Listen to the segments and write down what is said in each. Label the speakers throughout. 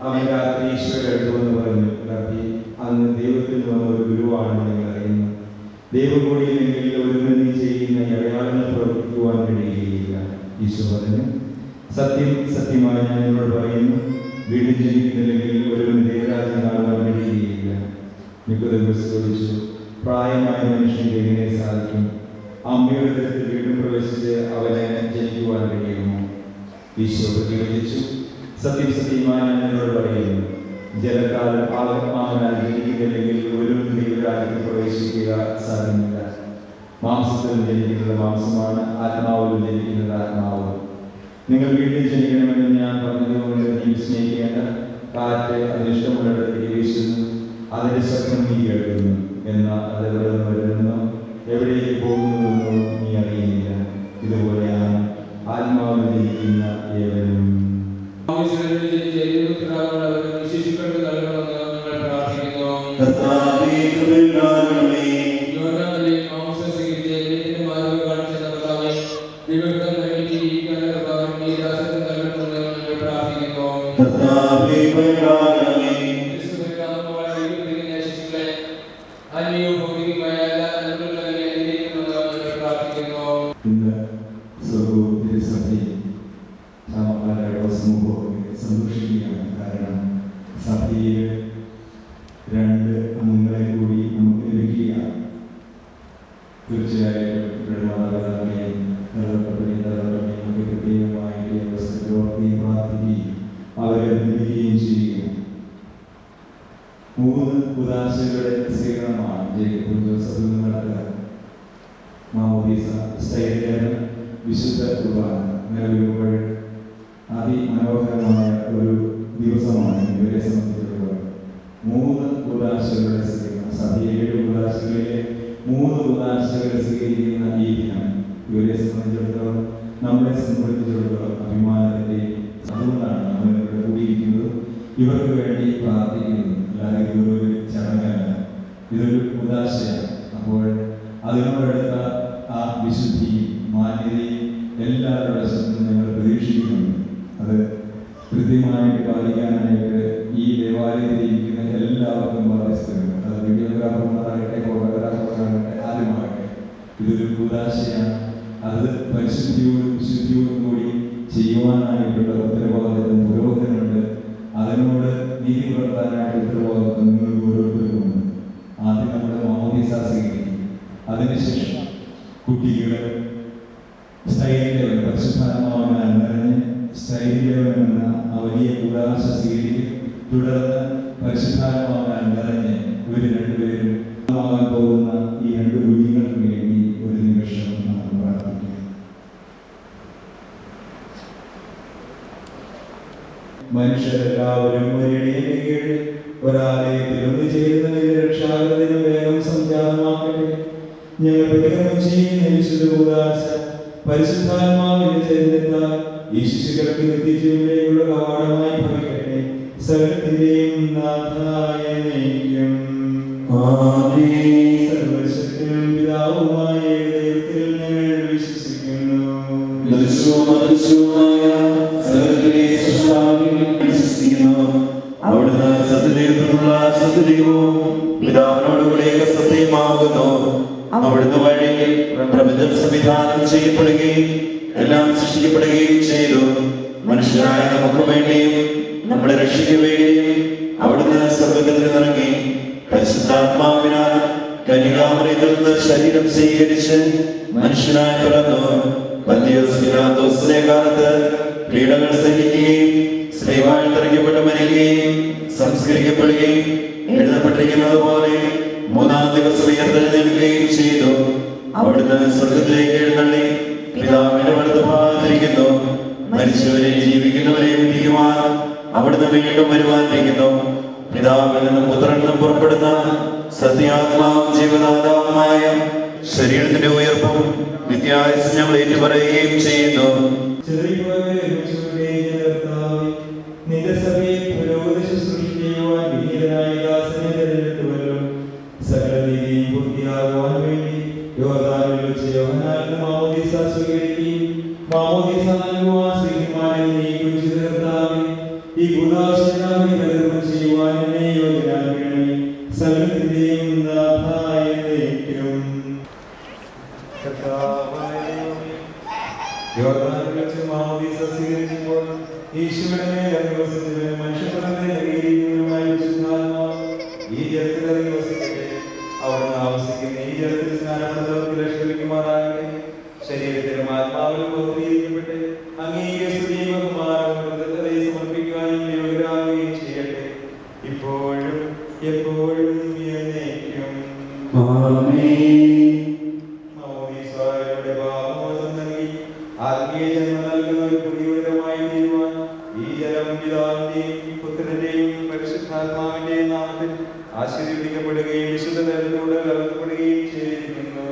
Speaker 1: അവൻ രാത്രി ഈശോയുടെ അടുത്തുവെന്ന് പറഞ്ഞു, റബ്ബി, അങ്ങ് ദൈവത്തിൽ വന്ന ഒരു ഗുരുവാണെന്ന് ഞങ്ങൾ അറിയുന്നു. ദൈവം കൂടിയില്ലെങ്കിൽ ഒരുവൻ നീ ചെയ്യുന്ന അടയാളങ്ങൾ പ്രവർത്തിക്കുവാൻ കഴിയുകയില്ല. ഈശോ പറഞ്ഞു, സത്യം സത്യമായി ഞാൻ നിങ്ങളോട് പറയുന്നു, വീണ്ടും ജനിക്കുന്നില്ലെങ്കിൽ ഒരുവൻ ദൈവരാജ്യം കാണുവാൻ കഴിയുകയില്ല. നിക്കോദെമോസ് ചോദിച്ചു, പ്രായമായ മനുഷ്യന്റെ എങ്ങനെ സാധിക്കും? അമ്മയുടെ തരത്തിൽ വീണ്ടും പ്രവേശിച്ച് അവനെ ജനിക്കുവാൻ കഴിയുമോ? ഈശോ പ്രതികരിച്ചു, സത്യം സത്യമായി ഞാൻ നിങ്ങളോട് പറയുന്നു, ജലത്താൽ ആത്മാവിനാൽ ജനിക്കുന്നില്ലെങ്കിൽ ഒരു ദൈവരാജ്യത്തിൽ പ്രവേശിക്കുക സാധ്യമല്ല. മാംസത്തിൽ ജനിക്കുന്നത് മാംസമാണ്, ആത്മാവിൽ ജനിക്കുന്നത് ആത്മാവ്. നിങ്ങൾ വീട്ടിൽ ജനിക്കണമെന്ന് ഞാൻ പറഞ്ഞതുകൊണ്ട് നീ സ്നേഹിക്കേണ്ട. കാറ്റ് അതിനിഷ്ടമുള്ളിടത്തേക്ക് വീശുന്നു, അതിന്റെ ശബ്ദം നീ കേൾക്കുന്നു, എന്നാൽ അത് എവിടെ നിന്ന് വരുന്നു, എവിടേക്ക് പോകുന്നുവെന്നോ നീ അറിയുന്നില്ല. ഇതുപോലെയാണ് ആത്മാവിൽ ജനിക്കുന്ന ഏവനും. സന്തോഷിക്കുകയാണ്. കാരണം സഭയിൽ 2 അംഗങ്ങളെ കൂടി നമുക്ക് ലഭിക്കുകയാണ്. തീർച്ചയായിട്ടും മാതാപിതാക്കളെയും നമുക്ക് പ്രത്യേകമായിട്ട് പ്രാർത്ഥിക്കുകയും അവരെ അഭിനന്ദിക്കുകയും ചെയ്യുക. 3 ഉദാശകളുടെ സ്വീകരണമാണ് ജേക്കബ് ജോസഫ് നടത്തുക. മാമോദീസ, സ്ഥൈര്യം, വിശുദ്ധ കുർബാന നിലവിലുമ്പോൾ അതിമനോഹരമായ ഒരു ദിവസമാണ് ഇവരെ സംബന്ധിച്ചിടത്തോളം. 3 ഉദാശകളുടെ സ്വീകരണം. സഭയെ 7 ഉദാശകളിലെ 3 ഉദാശകളെ സ്വീകരിക്കുന്ന ഈ ദിനം ഇവരെ സംബന്ധിച്ചിടത്തോളം, നമ്മളെ സംബന്ധിച്ചിടത്തോളം അഭിമാനത്തിന്റെ. അതുകൊണ്ടാണ് നമ്മൾ ഇവിടെ കൂടിയിരിക്കുന്നത്, ഇവർക്ക് വേണ്ടി പ്രാർത്ഥിക്കുന്നത്. അല്ലാതെ ഇതൊരു ചടങ്ങല്ല, ഇതൊരു ഉദാശയാണ്. അപ്പോൾ അതിനോടടുത്ത ആ വിശുദ്ധിയും മാന്യതയും എല്ലാവരുടെ വശത്തും ഞങ്ങൾ പ്രതീക്ഷിക്കുന്നുണ്ട്. അത് കൃത്യമായിട്ട് പാലിക്കാനായിട്ട് ഈ ദേവാലയത്തിൽ ഇരിക്കുന്ന എല്ലാവർക്കും ബാധ്യസ്ഥരുണ്ട്. അത് വീഡിയോഗ്രാഫർമാരാകട്ടെ, ഫോട്ടോഗ്രാഫർമാരാകട്ടെ, ആരുമാകട്ടെ, ഇതൊരു ഉദാശയാണ്. അത് പരിശുദ്ധിയോടും വിശുദ്ധിയോടും കൂടി ചെയ്യുവാനായിട്ടുള്ള ഉത്തരവാദിത്വം പുരോഹിതനുണ്ട്. അതിനോട് നീതി പുലർത്താനായിട്ട് ഉത്തരവാദിത്വം നിങ്ങൾ ഓരോരുത്തരുമുണ്ട്. ആദ്യം നമ്മുടെ മാമോദീസ സ്വീകരിക്കും. അതിനുശേഷം കുട്ടികളെ സ്ഥൈര്യവൻ പരിശുദ്ധാത്മാവിനാൽ നിറഞ്ഞ് സ്ഥൈര്യവൻ എന്ന ആ വലിയ ഉദാശ സ്വീകരിക്കും. തുടർന്ന് പരിശുദ്ധാത്മാവിനാൽ നിറഞ്ഞ് ഇവർ 2 പേരും ആകാൻ പോകുന്ന ഈ 2 കുഞ്ഞുങ്ങൾക്ക് വേണ്ടി ഒരു നിമിഷം നമുക്ക് പ്രാർത്ഥിക്കാം. മനുഷ്യരെല്ലാവരും ഒരിടയുടെ കീഴിൽ ഒരാലയത്തിൽ ഒന്നുചേരുന്നതിന്റെ രക്ഷാകരത്തിന് വേഗം സംജാതമാക്കട്ടെ. ഞങ്ങൾ പ്രതികരണം ചെയ്യുന്ന വിശുദ്ധ ഉദാശ പരിശുദ്ധാത്മാവിന്റെ ചൈതന്യത്താൽ ഈ ശിശുക്കൾക്ക് നിത്യജീവനിലേക്കുള്ള കവാടമായി ഭവിക്കട്ടെ. സകലത്തിന്റെയും നാഥായ നയിക്കും. സർവശക്തനും പിതാവുമായ ദൈവത്തിൽ ഞങ്ങൾ വിശ്വസിക്കുന്നു.
Speaker 2: അവിടുന്ന് സത്യദൈവത്തിനുള്ള സത്യദൈവവും പിതാവിനോടുകൂടെ സത്യമാകുന്നു. അവിടുന്ന് വഴി പ്രപഞ്ചം സംവിധാനം ചെയ്യപ്പെടുകയും എല്ലാം സൃഷ്ടിക്കപ്പെടുകയും ചെയ്തു. മനുഷ്യരായ നമുക്ക് വേണ്ടിയും നമ്മുടെ രക്ഷയ്ക്ക് വേണ്ടിയും അവിടുന്ന് സ്വർഗ്ഗത്തിൽ നിന്നിറങ്ങി പരിശുദ്ധാത്മാവിനാൽ കന്യകാമറിയത്തിൽ നിന്ന് ശരീരം സ്വീകരിച്ച് മനുഷ്യനായി പിറന്നു. പന്തിയോസ് പിലാത്തോസിന്റെ കാലത്ത് പീഡകൾ സഹിക്കുകയും സ്ലീബായിൽ തറയ്ക്കപ്പെട്ട് മരിക്കുകയും സംസ്കരിക്കപ്പെടുകയും എഴുതപ്പെട്ടിരിക്കുന്നത് പോലെ 3-ാം ദിവസം ഉയർത്തെഴുന്നേൽക്കുകയും ചെയ്തു. അവിടുന്ന് സ്വർഗ്ഗത്തിലേക്ക് എഴുന്നള്ളി പിതാവിന്റെ വലതുഭാഗത്തിരിക്കുന്നു. മരിച്ചവരെയും ജീവിക്കുന്നവരെയും വിധിക്കുവാൻ അവിടുന്ന് വീണ്ടും വരുവാനിരിക്കുന്നു. പിതാവിൽ നിന്നും പുത്രനിൽ നിന്നും പുറപ്പെടുന്ന സത്യാത്മാവും ജീവദാതാവുമായ ശരീരത്തിന്റെ ഉയർപ്പും നിത്യായുസ്സും ഞങ്ങൾ ഏറ്റുപറയുകയും ചെയ്യുന്നു.
Speaker 1: നിന്റെ സഭയെ പുരോഗതി ശുശ്രൂഷിക്കുകയും ഇപ്പോഴും എപ്പോഴും എന്നേക്കും. മൗനീസായുടെ പാപമോചനം നൽകി ആത്മീയ ജന്മം നൽകുന്ന ഒരു പുതിയവരമായി തീരുവാൻ ഈ ജലം പിതാവിന്റെയും പുത്രന്റെയും പരിശുദ്ധാത്മാവിന്റെയും നാമത്തിൽ ആശീർവദിക്കപ്പെടുകയും വിശുദ്ധ ജലത്തോട് കലർത്തപ്പെടുകയും ചെയ്തിരിക്കുന്നു.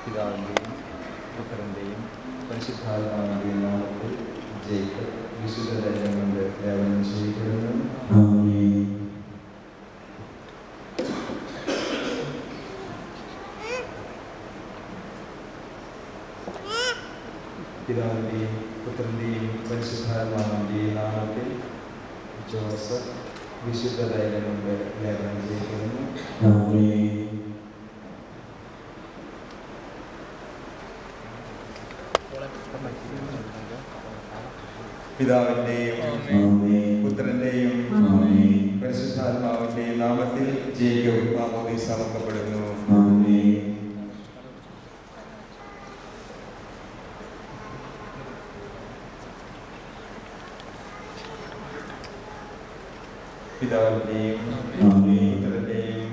Speaker 1: പിതാവിന്റെയും പുത്രന്റെയും പരിശുദ്ധാത്മാവിന്റെയും നാമത്തിൽ ജയിക്കൽ വിശുദ്ധ ജലം കൊണ്ട് ലേപനം ചെയ്യപ്പെടുന്നു. പിതാവിന്റെയും പുത്രന്റെയും പരിശുദ്ധാത്മാവിന്റെയും നാമത്തിൽ ജോസഫ് വിശുദ്ധ തൈലം കൊണ്ട് ലേപനം ചെയ്യപ്പെടുന്നു. പിതാവിന്റെയും പുത്രന്റെയും പരിശുദ്ധാത്മാവിന്റെയും നാമത്തിൽ ജയിക്കൽ മാമോദീസ സമർക്കപ്പെടുന്നു. പിതാവിന്റെയും പുത്രന്റെയും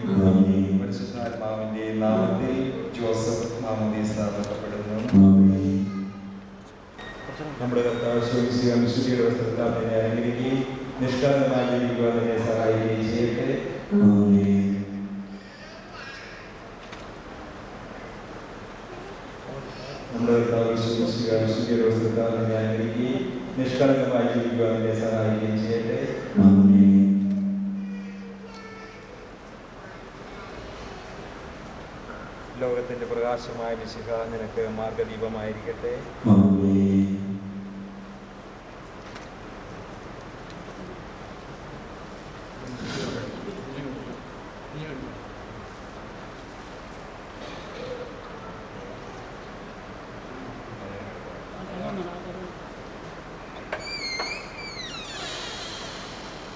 Speaker 1: പരിശുദ്ധാത്മാവിന്റെയും നാമത്തിൽ ജോസഫ് മാമോദീസ സമർക്കപ്പെടുന്നു. നമ്മുടെ കർത്താവ് വിശുദ്ധിയുടെ വസ്ത്രത്താൽ അനുഗ്രഹിക്കുകയും നിഷ്കളങ്കമായി ജീവിക്കുവാൻ തന്നെ സഹായിക്കുകയും ചെയ്യട്ടെ. നമ്മുടെ കർത്താവ് വിശുദ്ധിയുടെ വസ്ത്രത്താൽ അനുഗ്രഹിക്കുകയും നിഷ്കളങ്കമായി ജീവിക്കുവാൻ തന്നെ സഹായിക്കുകയും ചെയ്യട്ടെ. ലോകത്തിന്റെ പ്രകാശമായ മിശിഹ നിനക്ക് മാർഗദീപമായിരിക്കട്ടെ.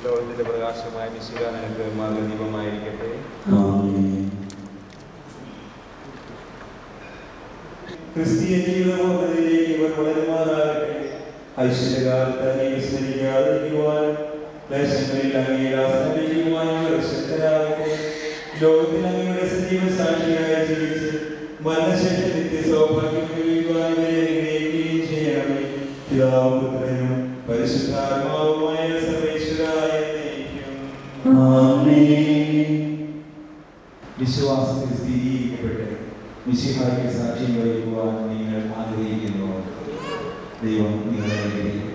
Speaker 1: ലോകത്തിന്റെ പ്രകാശമായ മിശിഹ നിനക്ക് മാർഗദീപമായിരിക്കട്ടെ. ക്രിസ്തീയ ജീവിതബോധത്തിലേക്ക് ഇവർ വളരുമാറാകട്ടെ. ഐശ്വര്യകാലത്ത് നീ വിസ്മരിക്കാതിരിക്കുവാൻ ദേശങ്ങളിൽ അങ്ങയുടെ ആശ്രയിക്കുവാൻ ഇവർ ശ്രദ്ധരാകട്ടെ. ലോകത്തിൽ അങ്ങയുടെ സജീവ സാക്ഷിയായി ജീവിച്ച് മരണശേഷം നിത്യ സൗഭാഗ്യം ലഭിക്കുവാൻ ഇവരെ അനുഗ്രഹിക്കുകയും ചെയ്യണമേ. പിതാവും പുത്രനും പരിശുദ്ധാത്മാവുമായ സർവേശ്വരായ എന്നേക്കും. വിശ്വാസത്തിൽ സ്ഥിരീകരിക്കപ്പെട്ട് മിശിഹായ്ക്ക് സാക്ഷ്യം വഹിക്കുവാൻ നിങ്ങൾ ആഗ്രഹിക്കുന്നു. ദൈവം നിങ്ങളെ അനുഗ്രഹിക്കട്ടെ.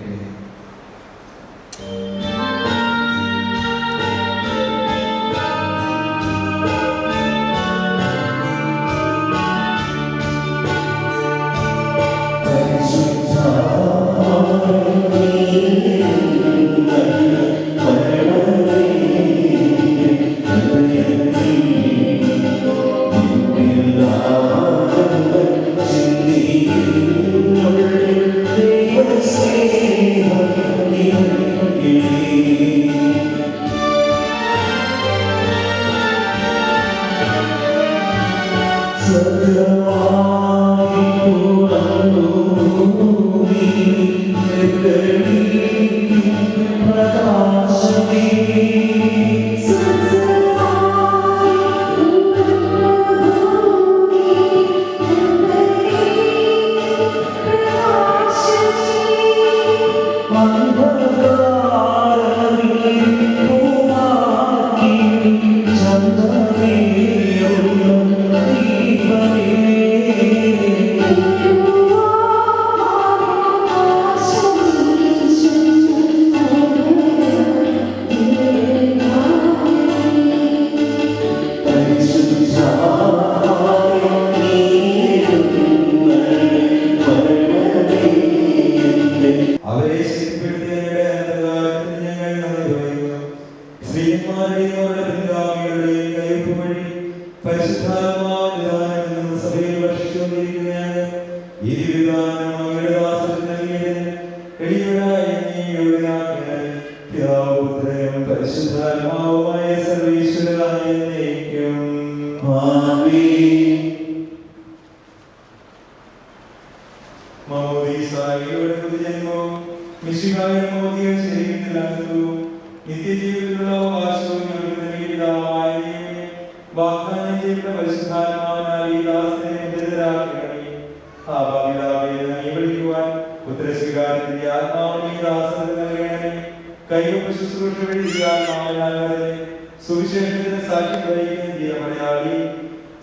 Speaker 1: പരിശുദ്ധാത്മാവിന്റെ സഭയിൽ വർഷിച്ചുകൊണ്ടിരിക്കുന്നതാണ്. ഈ വിധാനം അങ്ങയുടെ ദാസന് നൽകിയ മാമോദീസായുടെ പുതുജന്മവും മിശിഹായുടെ മോദിയെ ശരീരത്തിലകത്തു നിത്യജീവിതത്തിലുള്ള അവകാശവും ഞങ്ങൾക്ക് നൽകിയതായ ദൈവമേ, വാഗ്ദാനം ചെയ്ത പരിശുദ്ധാത്മാവിനാൽ ഈ ദാസനെ മുദ്രിതരാക്കണമേ. ആബാപിതാവേ എന്ന് വിളിക്കുവാൻ പുത്രസ്വീകാരത്തിന്റെ ആത്മാവിനെ ഈ ദാസന് നൽകണമേ. കൈയൊപ്പ് ശുശ്രൂഷ വഴി ഈ ആത്മാവിനാൽ സുവിശേഷത്തിന് സാക്ഷ്യം വഹിക്കുന്ന ജീവമലയാളി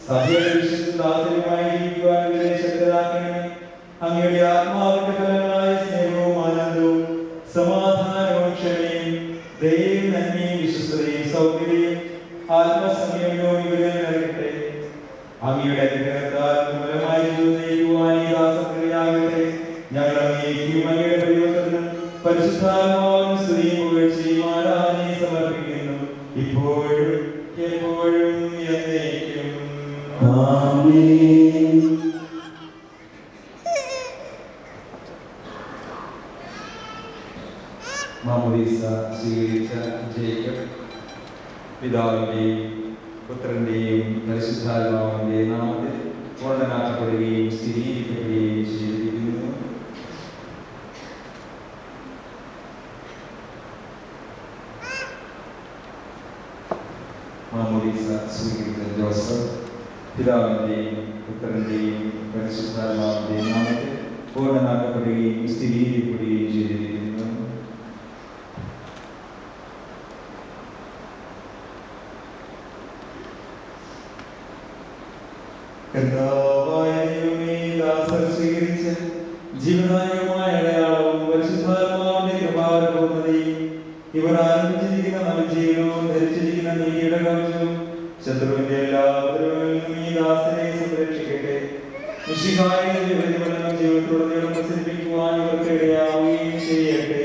Speaker 1: സഭയുടെ വിശ്വസ്ത ദാസനുമായി ജീവിക്കുവാൻ ശക്തരാക്കണമേ. അങ്ങയുടെ ആത്മാവിന്റെ ഫലങ്ങളായ സ്നേഹവും ആനന്ദവും സമാധാനവും ക്ഷമയും ദയയും നന്മയും വിശ്വസ്തതയും സൗകര്യവും ആത്മസംയമനവും ഇവരെ നൽകട്ടെ. അങ്ങയുടെ അനുഗ്രഹത്താൽ മൂലമായി നയിക്കുവാൻ ഈ ദാസക്രിയാകട്ടെ. ഞങ്ങൾ അങ്ങേക്കും അങ്ങയുടെ പരിവർത്തനം പരിശുദ്ധാത്മാവിനും സ്തുതിയും പുകഴ്ചയും ആരാധനയും സമർപ്പിക്കുന്നു, ഇപ്പോഴും എപ്പോഴും എന്നേക്കും.
Speaker 2: ആമേൻ.
Speaker 1: മാമോദീസ സ്വീകരിച്ച ജേക്കബ് പിതാവിന്റെയും പുത്രന്റെയും പരിശുദ്ധാത്മാവിന്റെ നാമത്തിൽ പൂർണ്ണനാക്കപ്പെടുകയും സ്ഥിരീകരിക്കപ്പെടുകയും ചെയ്തിരിക്കുന്നു. മാമോദീസ സ്വീകരിച്ച ജോസഫ് പിതാവിന്റെയും പുത്രന്റെയും പരിശുദ്ധാത്മാവിന്റെ നാമത്തിൽ പൂർണ്ണനാക്കപ്പെടുകയും സ്ഥിരീകരിക്കപ്പെടുകയും ചെയ്തിരിക്കുന്നു. സ്വീകരിച്ച് ജീവനായകമായ അടയാളവും പരിശുദ്ധാത്മാവിന്റെ കൃപാവരപൂർണ്ണതയും ഇവർ ആരംഭിച്ചിരിക്കുന്ന നവജീവനവും ധരിച്ചിരിക്കുന്ന നീതിയുടെ കവചവും ശത്രുവിന്റെ എല്ലാ ഉപദ്രവങ്ങളിൽ നിന്നും ഈ ദാസനെ സംരക്ഷിക്കട്ടെ. മിശിഹായുടെ പ്രതിഫലനം ജീവിതത്തിലുടനീളം പ്രസരിപ്പിക്കുവാൻ ഇവർക്ക് ഇടയാവുകയും ചെയ്യട്ടെ.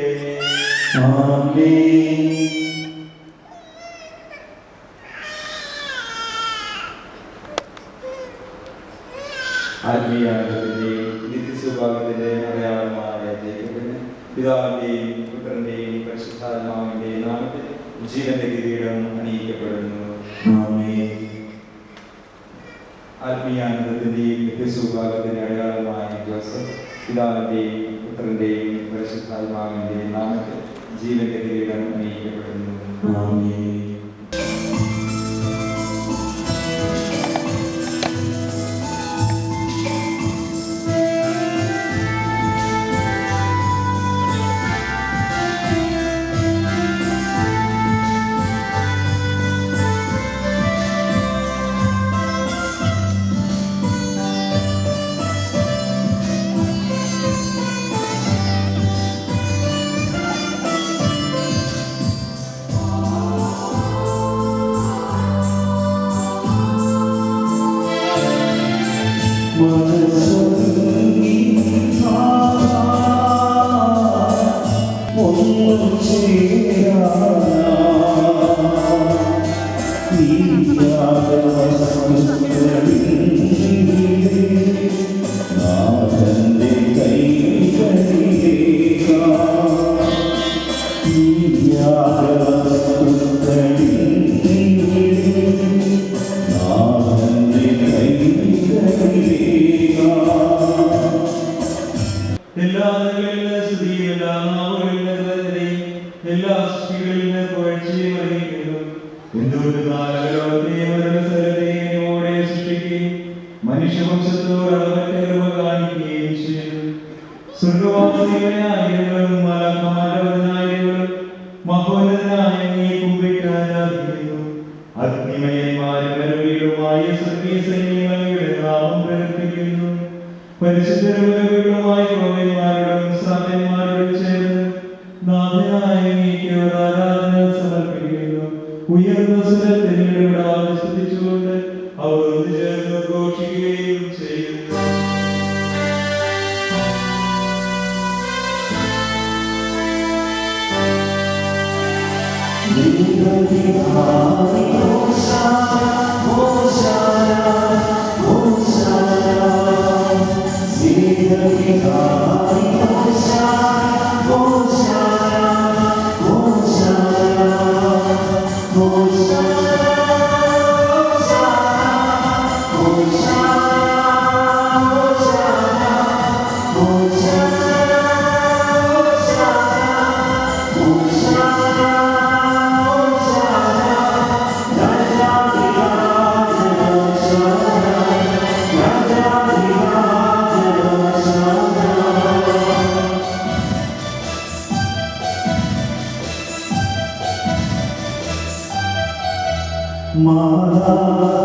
Speaker 1: ആത്മീയാനന്ദത്തിന്റെയും നിത്യസൗഭാഗ്യത്തിന്റെ അടയാളമായ ജേക്കബിന് പിതാവിന്റെയും പുത്രന്റെയും പരിശുദ്ധാത്മാവിന്റെയും നാമത്തിൽ ജീവന്റെ കിരീടം അണിയിക്കപ്പെടുന്നു. ആത്മീയാനന്ദത്തിന്റെയും നിത്യസൗഭാഗ്യത്തിന്റെ അടയാളമായ ജോസഫ് പിതാവിന്റെയും പുത്രന്റെയും പരിശുദ്ധാത്മാവിന്റെയും നാമത്തിൽ ജീവന്റെ കിരീടം അണിയിക്കപ്പെടുന്നു.
Speaker 3: Hosanna, Hosanna, Hosanna. മാതാ